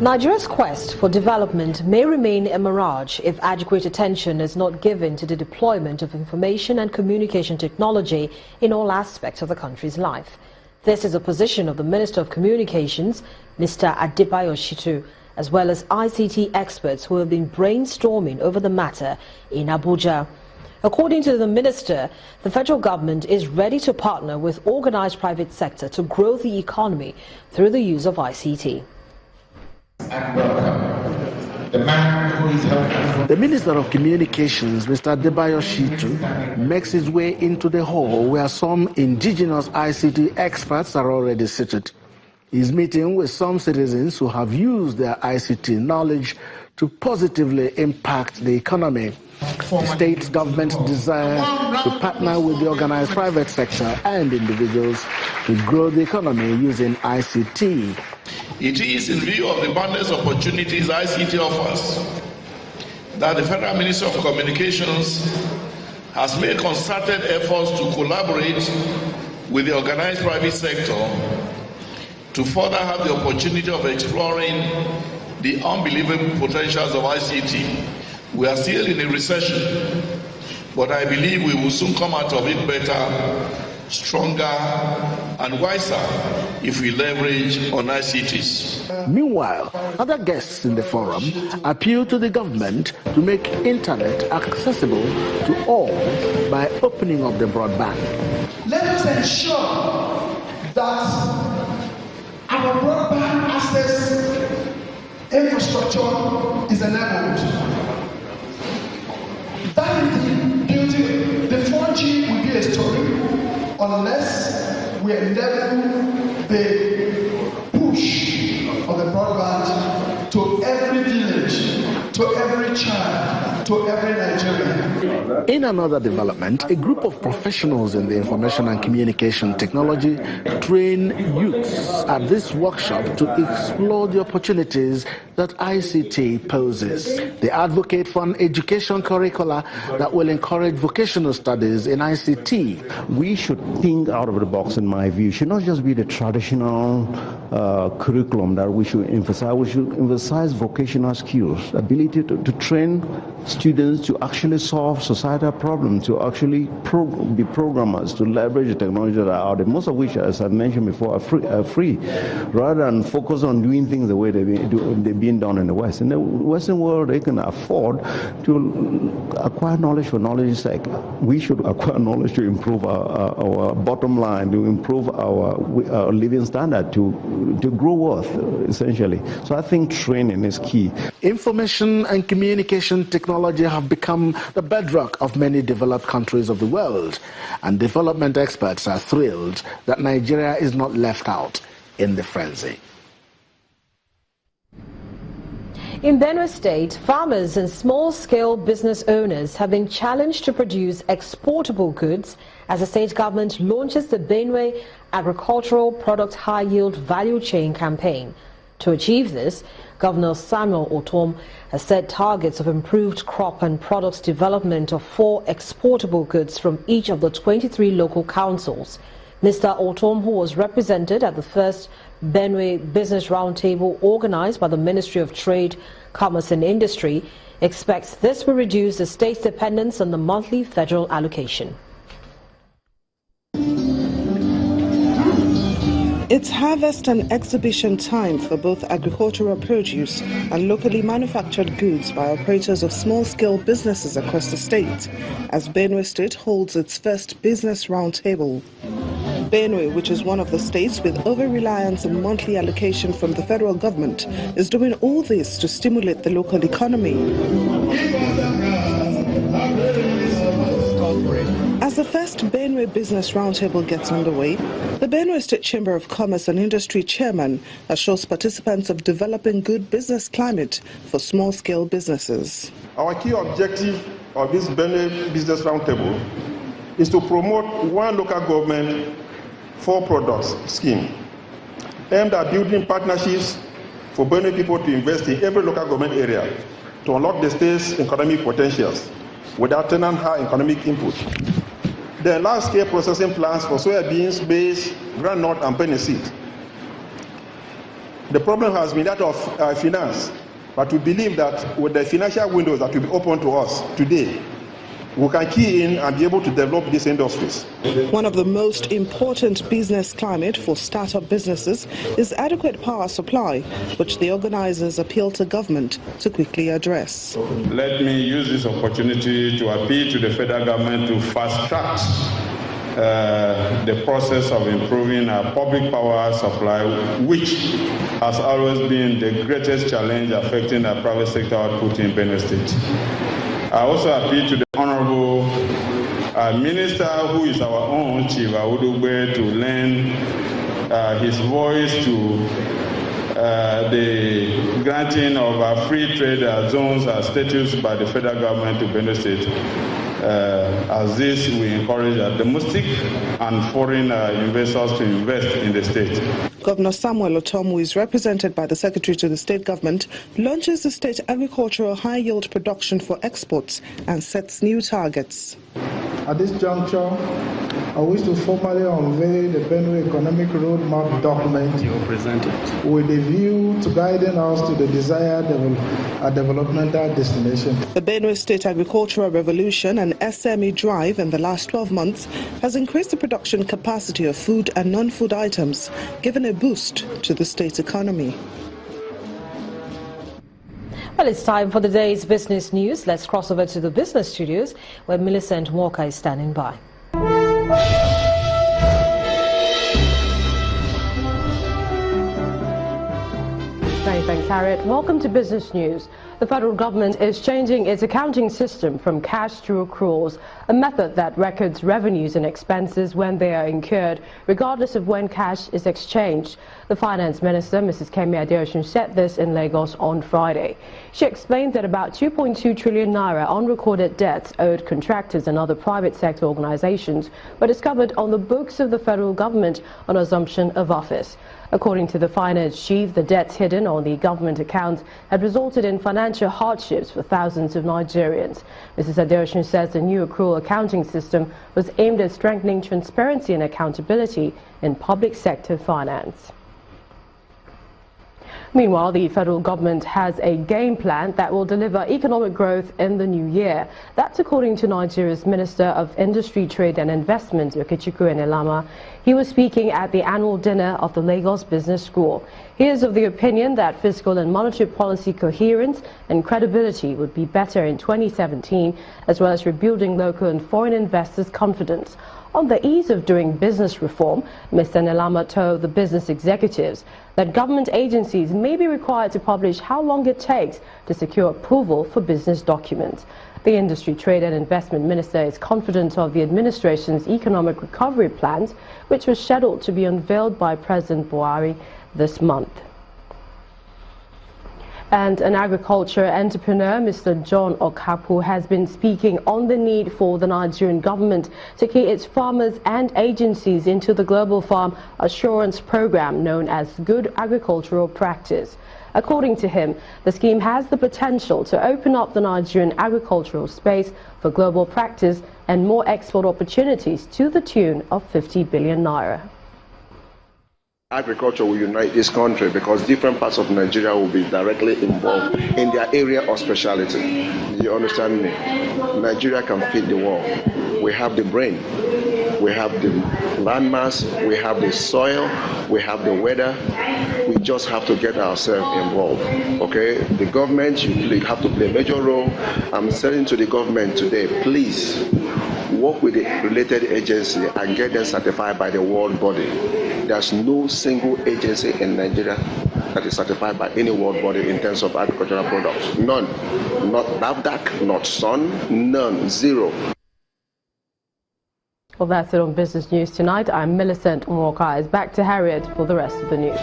Nigeria's quest for development may remain a mirage if adequate attention is not given to the deployment of information and communication technology in all aspects of the country's life. This is a position of the Minister of Communications, Mr. Adebayo Shitu, as well as ICT experts who have been brainstorming over the matter in Abuja. According to the minister, the federal government is ready to partner with organized private sector to grow the economy through the use of ICT. The Minister of Communications, Mr. Adebayo Shitu, makes his way into the hall where some indigenous ICT experts are already seated. He's meeting with some citizens who have used their ICT knowledge to positively impact the economy. The state government's desire to partner with the organized private sector and individuals to grow the economy using ICT. It is in view of the boundless opportunities ICT offers that the Federal Ministry of Communications has made concerted efforts to collaborate with the organized private sector to further have the opportunity of exploring the unbelievable potentials of ICT. We are still in a recession, but I believe we will soon come out of it better, stronger and wiser if we leverage on ICTs. Meanwhile, other guests in the forum appeal to the government to make internet accessible to all by opening up the broadband. Let us ensure that our broadband access infrastructure is enabled. That is the beauty. The 4G will be a story unless we enable the push of the broadband to every village, to every child, to every Nigerian. In another development, a group of professionals in the information and communication technology train youths at this workshop to explore the opportunities that ICT poses. They advocate for an education curricula that will encourage vocational studies in ICT. We should think out of the box, in my view. It should not just be the traditional curriculum that we should emphasize. We should emphasize vocational skills, ability to train students to actually solve societal problems, to actually be programmers, to leverage the technology that are out there, most of which, as I mentioned before, are free, rather than focus on doing things the way they're being done in the West. In the Western world, they can afford to acquire knowledge for knowledge's sake. We should acquire knowledge to improve our bottom line, to improve our living standard, to grow worth, essentially. So I think training is key. Information and communication technology have become the bedrock of many developed countries of the world, and development experts are thrilled that Nigeria is not left out in the frenzy. In Benue State, farmers and small-scale business owners have been challenged to produce exportable goods as the state government launches the Benue Agricultural Product High Yield Value Chain campaign. To achieve this, Governor Samuel Otom has set targets of improved crop and products development of 4 exportable goods from each of the 23 local councils. Mr. Otom, who was represented at the first Benue Business Roundtable organized by the Ministry of Trade, Commerce and Industry, expects this will reduce the state's dependence on the monthly federal allocation. It's harvest and exhibition time for both agricultural produce and locally manufactured goods by operators of small-scale businesses across the state, as Benue State holds its first business roundtable. Benue, which is one of the states with over-reliance on monthly allocation from the federal government, is doing all this to stimulate the local economy. As the first Benue Business Roundtable gets underway, the Benue State Chamber of Commerce and Industry chairman assures participants of developing good business climate for small-scale businesses. Our key objective of this Benue Business Roundtable is to promote one local government, 4 products scheme, aimed at building partnerships for Benue people to invest in every local government area to unlock the state's economic potentials without turning high economic input. Then large-scale processing plants for soybeans, maize, groundnut, and penny seed. The problem has been that of finance. But we believe that with the financial windows that will be open to us today, we can key in and be able to develop these industries. One of the most important business climate for startup businesses is adequate power supply, which the organizers appeal to government to quickly address. Let me use this opportunity to appeal to the federal government to fast-track the process of improving our public power supply, which has always been the greatest challenge affecting our private sector output in Benue State. I also appeal to the Honorable Minister, who is our own Chief Awudugbe, to lend his voice to the granting of free trade zones as status by the federal government to Benue State. As this, we encourage domestic and foreign investors to invest in the state. Governor Samuel Otom, who is represented by the Secretary to the State Government, launches the state agricultural high-yield production for exports and sets new targets. At this juncture, I wish to formally unveil the Benue Economic Roadmap document with a view to guiding us to the desired developmental destination. The Benue State Agricultural Revolution and SME drive in the last 12 months has increased the production capacity of food and non-food items, giving a boost to the state's economy. Well, it's time for the day's business news. Let's cross over to the business studios where Millicent Walker is standing by. Many thanks, Harriet. Welcome to Business News. The federal government is changing its accounting system from cash to accruals, a method that records revenues and expenses when they are incurred, regardless of when cash is exchanged. The Finance Minister, Mrs. Kemi Adeosun, said this in Lagos on Friday. She explained that about 2.2 trillion naira unrecorded debts owed contractors and other private sector organizations were discovered on the books of the federal government on assumption of office. According to the finance chief, the debts hidden on the government accounts had resulted in financial hardships for thousands of Nigerians. Mrs. Adeosun says the new accrual accounting system was aimed at strengthening transparency and accountability in public sector finance. Meanwhile, the federal government has a game plan that will deliver economic growth in the new year. That's according to Nigeria's Minister of Industry, Trade and Investment, Okechukwu Enelama. He was speaking at the annual dinner of the Lagos Business School. He is of the opinion that fiscal and monetary policy coherence and credibility would be better in 2017, as well as rebuilding local and foreign investors' confidence. On the ease of doing business reform, Mr. Enelama told the business executives that government agencies may be required to publish how long it takes to secure approval for business documents. The Industry, Trade and Investment Minister is confident of the administration's economic recovery plans, which was scheduled to be unveiled by President Buhari this month. And an agriculture entrepreneur, Mr. John Okapu, has been speaking on the need for the Nigerian government to key its farmers and agencies into the Global Farm Assurance Program known as Good Agricultural Practice. According to him, the scheme has the potential to open up the Nigerian agricultural space for global practice and more export opportunities to the tune of 50 billion naira. Agriculture will unite this country because different parts of Nigeria will be directly involved in their area of specialty. Do you understand me? Nigeria can feed the world. We have the brain, we have the landmass, we have the soil, we have the weather. We just have to get ourselves involved. Okay? The government, you have to play a major role. I'm saying to the government today, please work with the related agency and get them certified by the world body. There's no single agency in Nigeria that is certified by any world body in terms of agricultural products. None. Not NAFDAC, not SUN, none, zero. Well, that's it on Business News tonight. I'm Millicent Walker. Back to Harriet for the rest of the news.